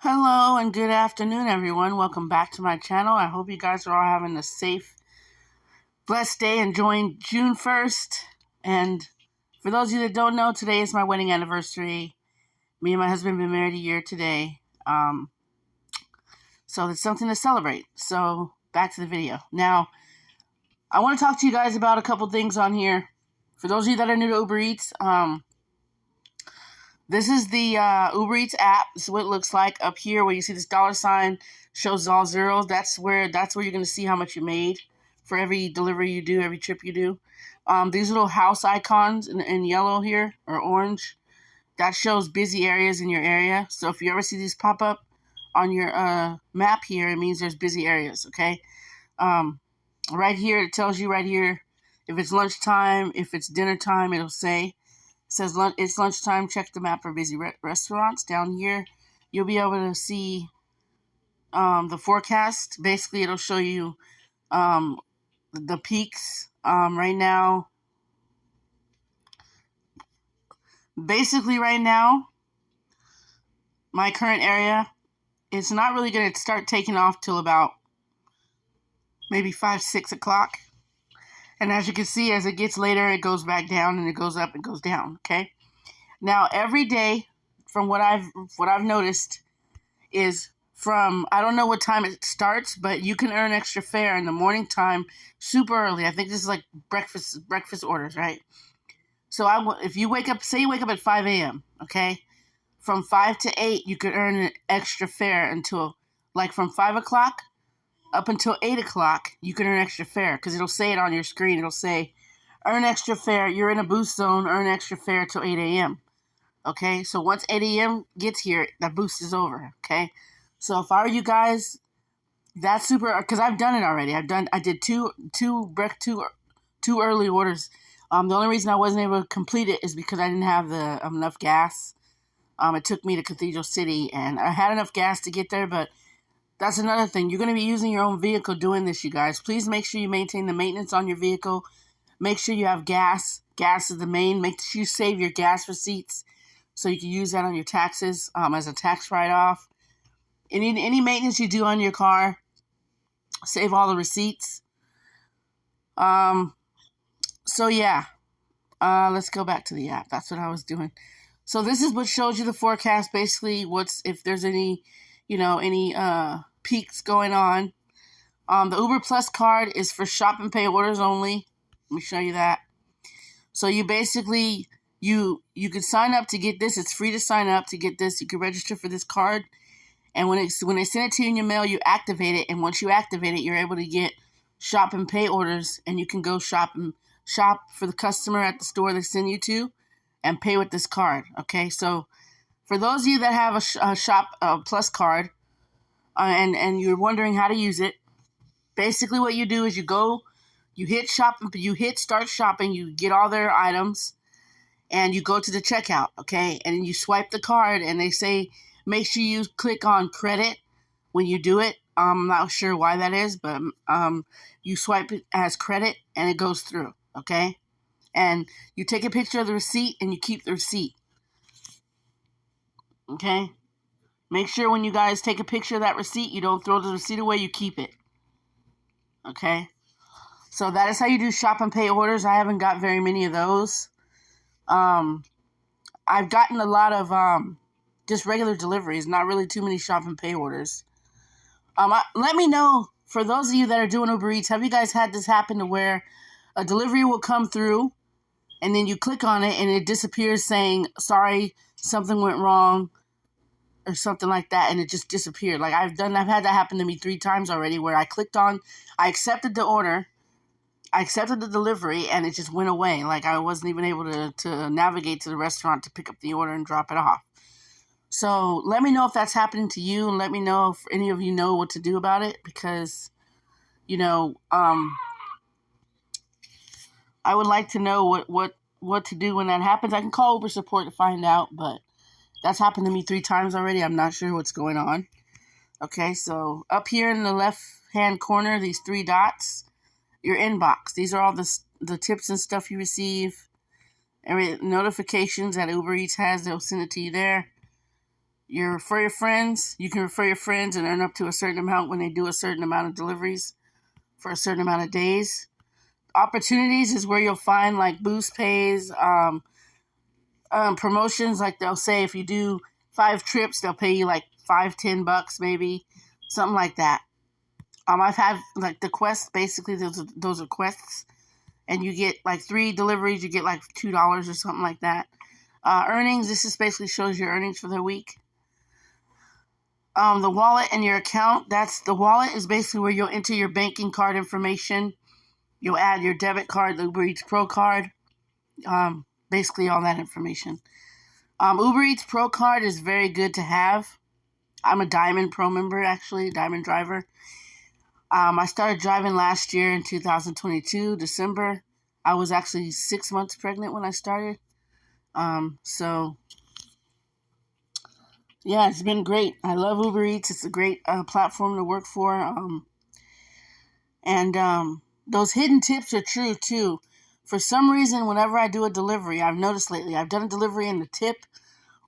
Hello and good afternoon, everyone. Welcome back to my channel. I hope you guys are all having a safe, blessed day, enjoying June 1st. And for those of you that don't know, today is my wedding anniversary. Me and my husband have been married a year today. So it's something to celebrate. So back to the video. Now, I want to talk to you guys about a couple things on here. For those of you that are new to Uber Eats, this is the Uber Eats app. This is what it looks like up here where you see this $sign shows all zeros. That's where you're going to see how much you made for every delivery you do, every trip you do. These little house icons in yellow here or orange, that shows busy areas in your area. So if you ever see these pop up on your map here, it means there's busy areas, okay? Right here, it tells you right here if it's lunchtime, if it's dinner time, it'll say. Says it's lunchtime. Check the map for busy restaurants. Down here, you'll be able to see the forecast. Basically, it'll show you the peaks right now. Basically, right now, my current area, it's not really going to start taking off till about maybe 5, 6 o'clock. And as you can see, as it gets later, it goes back down and it goes up and goes down, okay? Now, every day, from what I've noticed, is from, I don't know what time it starts, but you can earn extra fare in the morning time super early. I think this is like breakfast orders, right? So if you wake up, say you wake up at 5 a.m., okay? From 5 to 8, you could earn an extra fare until, like from 5 o'clock up until 8 o'clock, you can earn extra fare because it'll say it on your screen. It'll say, earn extra fare. You're in a boost zone. Earn extra fare till 8 a.m. Okay, so once 8 a.m. gets here, that boost is over. Okay, so if I were you guys, that's super, because I've done it already. I did two early orders. The only reason I wasn't able to complete it is because I didn't have enough gas. It took me to Cathedral City, and I had enough gas to get there, but that's another thing. You're going to be using your own vehicle doing this, you guys. Please make sure you maintain the maintenance on your vehicle. Make sure you have gas. Gas is the main. Make sure you save your gas receipts so you can use that on your taxes as a tax write-off. Any maintenance you do on your car, save all the receipts. So yeah, let's go back to the app. That's what I was doing. So this is what shows you the forecast. Basically, if there's any peaks going on. The Uber Plus card is for shop and pay orders only. Let me show you that. So you basically, you can sign up to get this. It's free to sign up to get this. You can register for this card. And when they send it to you in your mail, you activate it. And once you activate it, you're able to get shop and pay orders. And you can go shop for the customer at the store they send you to and pay with this card. Okay, so for those of you that have a shop plus card, and you're wondering how to use it, basically what you do is you hit start shopping, you get all their items, and you go to the checkout, okay? And you swipe the card, and they say, make sure you click on credit when you do it. I'm not sure why that is, but you swipe it as credit, and it goes through, okay? And you take a picture of the receipt, and you keep the receipt, okay? Make sure when you guys take a picture of that receipt, you don't throw the receipt away, you keep it. Okay? So that is how you do shop and pay orders. I haven't got very many of those. I've gotten a lot of just regular deliveries, not really too many shop and pay orders. Let me know, for those of you that are doing Uber Eats, have you guys had this happen to where a delivery will come through and then you click on it and it disappears saying, sorry, something went wrong, or something like that, and it just disappeared. Like I've had that happen to me 3 times already, where I accepted the order, I accepted the delivery, and it just went away. Like I wasn't even able to navigate to the restaurant to pick up the order and drop it off. So let me know if that's happening to you, and let me know if any of you know what to do about it, because, I would like to know what to do when that happens. I can call Uber support to find out, but that's happened to me 3 times already. I'm not sure what's going on. Okay, so up here in the left-hand corner, these 3 dots, your inbox. These are all the tips and stuff you receive. Every notifications that Uber Eats has, they'll send it to you there. You refer your friends. You can refer your friends and earn up to a certain amount when they do a certain amount of deliveries for a certain amount of days. Opportunities is where you'll find like boost pays, promotions. Like they'll say if you do 5 trips, they'll pay you like $5-10 maybe, something like that. I've had like the quests. Basically, those are quests, and you get like 3 deliveries, you get like $2 or something like that. Earnings. This just basically shows your earnings for the week. The wallet and your account. The wallet is basically where you'll enter your banking card information. You'll add your debit card, the Ubereats Pro card. Basically all that information. Ubereats Pro card is very good to have. I'm a Diamond Pro member, actually, Diamond driver. I started driving last year in 2022, December. I was actually 6 months pregnant when I started. So, yeah, it's been great. I love Uber Eats. It's a great platform to work for. And those hidden tips are true, too. For some reason, whenever I do a delivery, I've noticed lately, I've done a delivery and the tip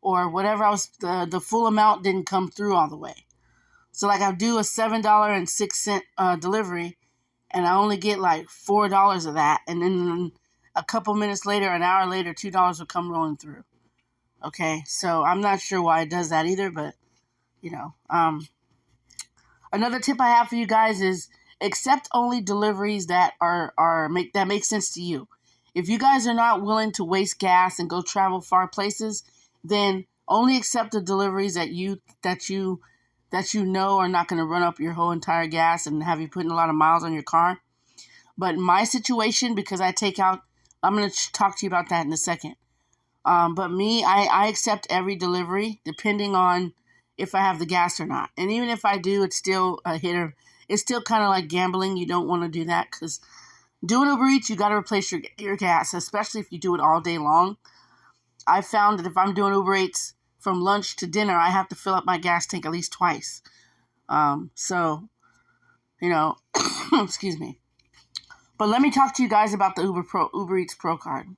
or whatever the full amount didn't come through all the way. So, like, I'll do a $7.06 delivery, and I only get, like, $4 of that. And then a couple minutes later, an hour later, $2 will come rolling through. Okay? So, I'm not sure why it does that either, but, you know. Another tip I have for you guys is accept only deliveries that make sense to you. If you guys are not willing to waste gas and go travel far places, then only accept the deliveries that you know are not going to run up your whole entire gas and have you putting a lot of miles on your car. But in my situation, because I take out, I'm going to talk to you about that in a second. But me, I accept every delivery depending on if I have the gas or not. And even if I do, it's still a hitter. It's still kind of like gambling. You don't want to do that because doing Uber Eats, you got to replace your gas, especially if you do it all day long. I found that if I'm doing Uber Eats from lunch to dinner, I have to fill up my gas tank at least twice. So, you know, excuse me. But let me talk to you guys about the Uber Eats Pro card.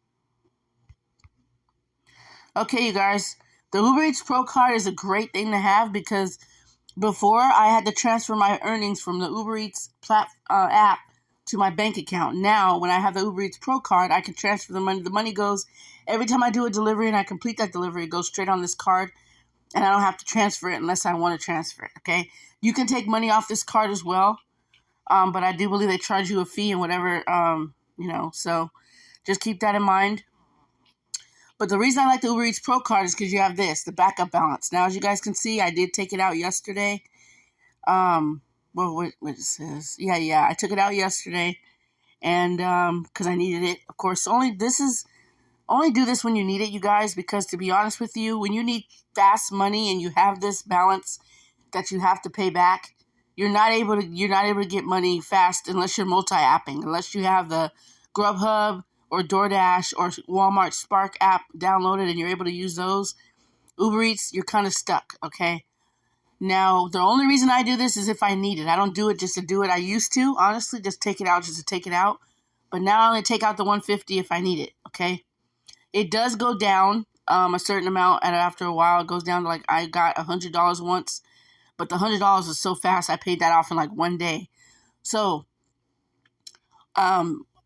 Okay, you guys, the Uber Eats Pro card is a great thing to have because before I had to transfer my earnings from the Uber Eats app to my bank account. Now, when I have the Uber Eats Pro card, I can transfer the money. The money goes, every time I do a delivery and I complete that delivery, it goes straight on this card, and I don't have to transfer it unless I want to transfer it, okay? You can take money off this card as well, but I do believe they charge you a fee and whatever, so just keep that in mind. But the reason I like the Uber Eats Pro card is because you have the backup balance. Now, as you guys can see, I did take it out yesterday. What it says? Yeah, I took it out yesterday, and because I needed it. Of course, only do this when you need it, you guys. Because to be honest with you, when you need fast money and you have this balance that you have to pay back, you're not able to get money fast unless you're multi-apping, unless you have the Grubhub or DoorDash or Walmart Spark app downloaded and you're able to use those. Uber Eats, you're kind of stuck, okay? Now, the only reason I do this is if I need it. I don't do it just to do it. I used to, honestly, just take it out just to take it out. But now I only take out the $150 if I need it, okay? It does go down a certain amount, and after a while, it goes down to, like, I got $100 once. But the $100 was so fast, I paid that off in, like, one day. So,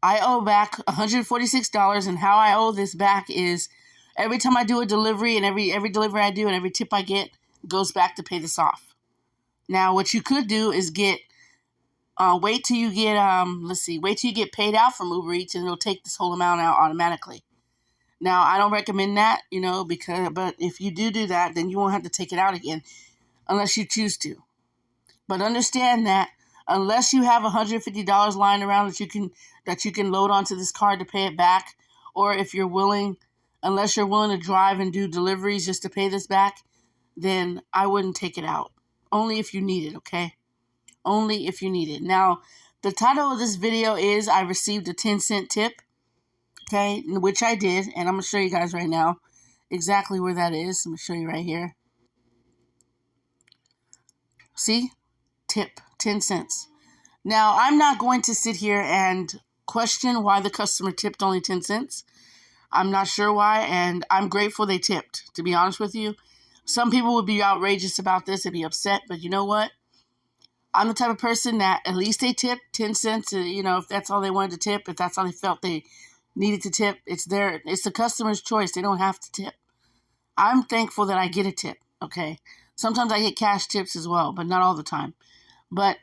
I owe back $146, and how I owe this back is every time I do a delivery, and every delivery I do and every tip I get goes back to pay this off. Now, what you could do is wait till you get paid out from Uber Eats, and it'll take this whole amount out automatically. Now, I don't recommend that, but if you do that, then you won't have to take it out again unless you choose to. But understand that unless you have $150 lying around that you can load onto this card to pay it back, or if you're willing, unless you're willing to drive and do deliveries just to pay this back, then I wouldn't take it out. Only if you need it, okay? Only if you need it. Now, the title of this video is I received a 10-cent tip, okay, which I did, and I'm going to show you guys right now exactly where that is. I'm going to show you right here. See? Tip, 10 cents. Now, I'm not going to sit here and question why the customer tipped only 10 cents. I'm not sure why, and I'm grateful they tipped, to be honest with you. Some people would be outrageous about this and be upset, but you know what? I'm the type of person that at least they tip 10 cents, if that's all they wanted to tip, if that's all they felt they needed to tip, it's the customer's choice. They don't have to tip. I'm thankful that I get a tip, okay? Sometimes I get cash tips as well, but not all the time. But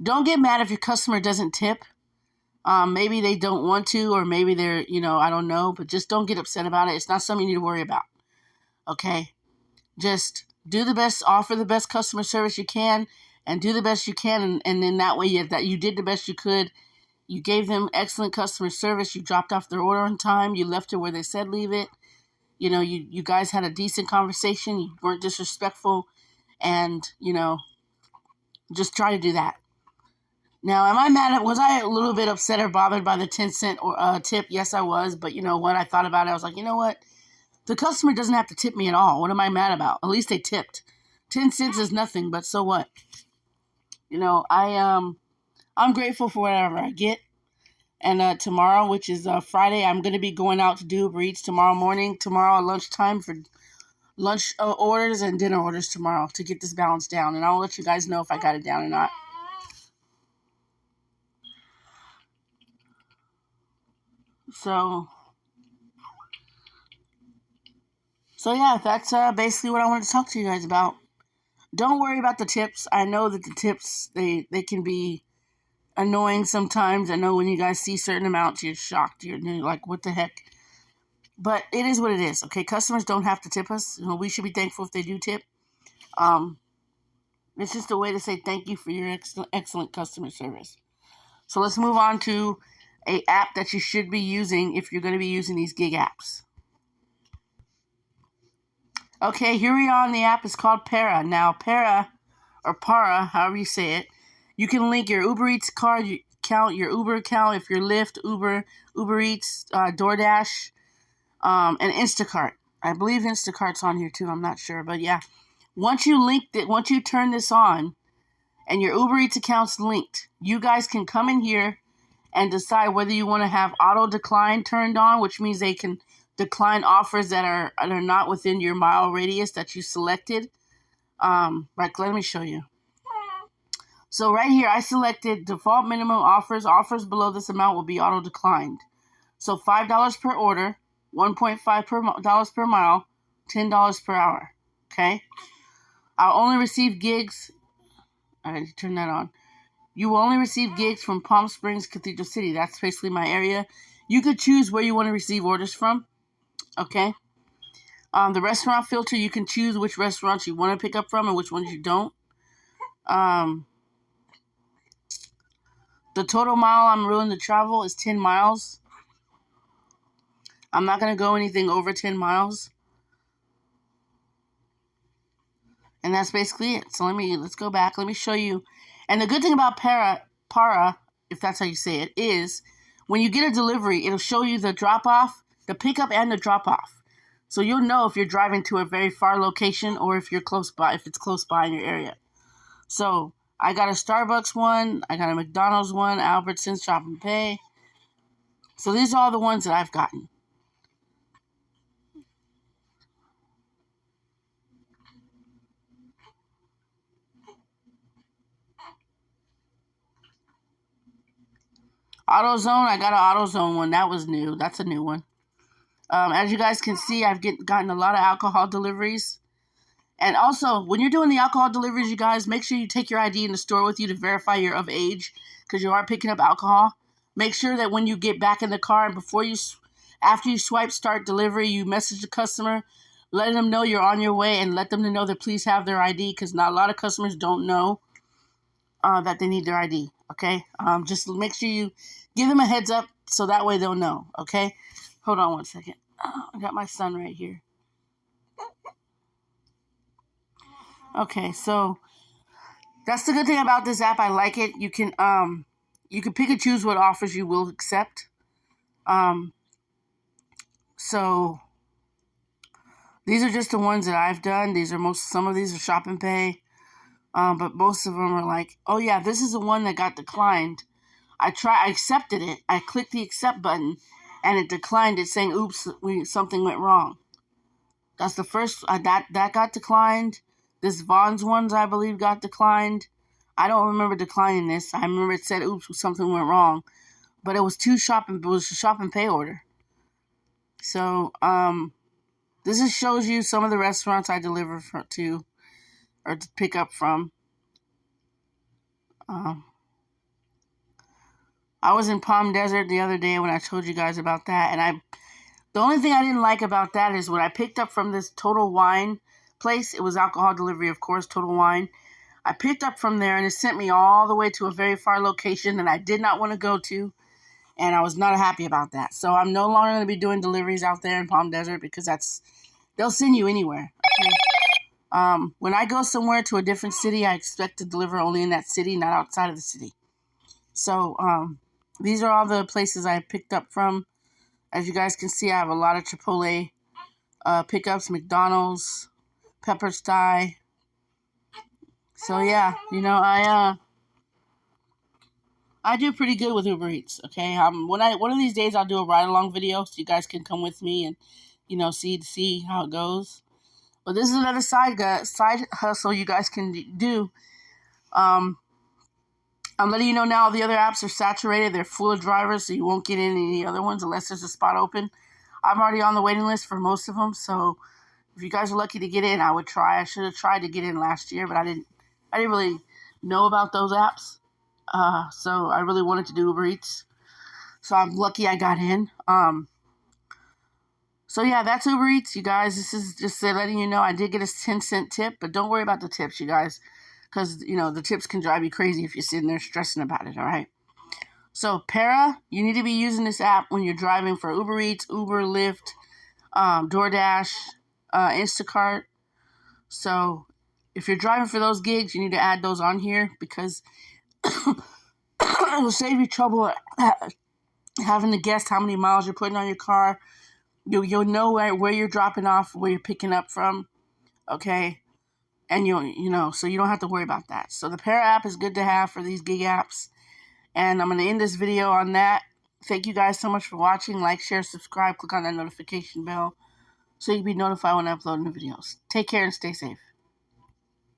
don't get mad if your customer doesn't tip. Maybe they don't want to, or maybe they're, I don't know, but just don't get upset about it. It's not something you need to worry about, okay? Just do the best, offer the best customer service you can, and do the best you can, and then that way that you did the best you could. You gave them excellent customer service. You dropped off their order on time. You left it where they said leave it. You guys had a decent conversation. You weren't disrespectful, and, just try to do that. Now, was I a little bit upset or bothered by the 10 cent tip? Yes, I was, but you know what? I thought about it. I was like, you know what? The customer doesn't have to tip me at all. What am I mad about? At least they tipped. 10 cents is nothing, but so what? I'm grateful for whatever I get. And tomorrow, which is Friday, I'm going to be going out to do Uber Eats tomorrow at lunchtime for lunch orders and dinner orders tomorrow to get this balance down. And I'll let you guys know if I got it down or not. So yeah, that's basically what I wanted to talk to you guys about. Don't worry about the tips. I know that the tips, they can be annoying sometimes. I know when you guys see certain amounts, you're shocked. You're like, what the heck? But it is what it is, okay? Customers don't have to tip us. We should be thankful if they do tip. It's just a way to say thank you for your excellent customer service. So let's move on to an app that you should be using if you're going to be using these gig apps. Okay, here we are on the app. It's called Para. Now, Para, or Para, however you say it, you can link your Uber Eats card account, your Uber account, if you're Lyft, Uber Eats, DoorDash, and Instacart. I believe Instacart's on here too. I'm not sure, but yeah. Once you turn this on, and your Uber Eats account's linked, you guys can come in here and decide whether you want to have auto decline turned on, which means they can decline offers that are not within your mile radius that you selected. Let me show you. So right here, I selected default minimum offers. Offers below this amount will be auto declined. So $5 per order, $1.5 per mile, $10 per hour. Okay. I'll only receive gigs. I had to turn that on. You will only receive gigs from Palm Springs, Cathedral City. That's basically my area. You could choose where you want to receive orders from. Okay. The restaurant filter, you can choose which restaurants you want to pick up from and which ones you don't. The total mile I'm willing to travel is 10 miles. I'm not going to go anything over 10 miles. And that's basically it. So let's go back. Let me show you. And the good thing about Para, if that's how you say it, is when you get a delivery, it'll show you the drop-off, the pickup, and the drop-off. So you'll know if you're driving to a very far location or if you're close by, if it's close by in your area. So I got a Starbucks one, I got a McDonald's one, Albertsons, Shop and Pay. So these are all the ones that I've gotten. AutoZone, I got an AutoZone one. That was new. That's a new one. As you guys can see, I've gotten a lot of alcohol deliveries. And also, when you're doing the alcohol deliveries, you guys, make sure you take your ID in the store with you to verify you're of age, because you are picking up alcohol. Make sure that when you get back in the car and after you swipe start delivery, you message the customer, letting them know you're on your way, and let them know that please have their ID, because not a lot of customers don't know that they need their ID. Okay, just make sure you give them a heads up so that way they'll know. Okay, hold on one second. I got my son right here. Okay, so that's the good thing about this app. I like it. You can pick and choose what offers you will accept. So these are just the ones that I've done. Some of these are Shop and Pay. But most of them are like, oh yeah, this is the one that got declined. I accepted it. I clicked the accept button and it declined it saying, oops, something went wrong. That's the first, that got declined. This Vaughn's ones, I believe, got declined. I don't remember declining this. I remember it said, oops, something went wrong. But it was a shop and pay order. So, this just shows you some of the restaurants I deliver to, or to pick up from. I was in Palm Desert the other day when I told you guys about that, and the only thing I didn't like about that is when I picked up from this Total Wine place, it was alcohol delivery, of course, Total Wine. I picked up from there, and it sent me all the way to a very far location that I did not want to go to, and I was not happy about that. So I'm no longer going to be doing deliveries out there in Palm Desert because they'll send you anywhere. Okay? When I go somewhere to a different city, I expect to deliver only in that city, not outside of the city. So these are all the places I picked up from. As you guys can see, I have a lot of Chipotle pickups, McDonald's, Pepper Sty. So yeah, I do pretty good with Uber Eats. Okay, one of these days I'll do a ride along video so you guys can come with me and see how it goes. But this is another side hustle you guys can do. I'm letting you know now the other apps are saturated. They're full of drivers, so you won't get in any other ones unless there's a spot open. I'm already on the waiting list for most of them, so if you guys are lucky to get in, I would try. I should have tried to get in last year, but I didn't really know about those apps. So I really wanted to do Uber Eats. So I'm lucky I got in. So yeah, that's Uber Eats, you guys. This is just letting you know I did get a 10-cent tip, but don't worry about the tips, you guys, because, the tips can drive you crazy if you're sitting there stressing about it, all right? So, Para, you need to be using this app when you're driving for Uber Eats, Uber, Lyft, DoorDash, Instacart. So, if you're driving for those gigs, you need to add those on here because it'll save you trouble having to guess how many miles you're putting on your car. You'll know where you're dropping off, where you're picking up from, okay? And so you don't have to worry about that. So the Para app is good to have for these gig apps. And I'm going to end this video on that. Thank you guys so much for watching. Like, share, subscribe, click on that notification bell so you can be notified when I upload new videos. Take care and stay safe.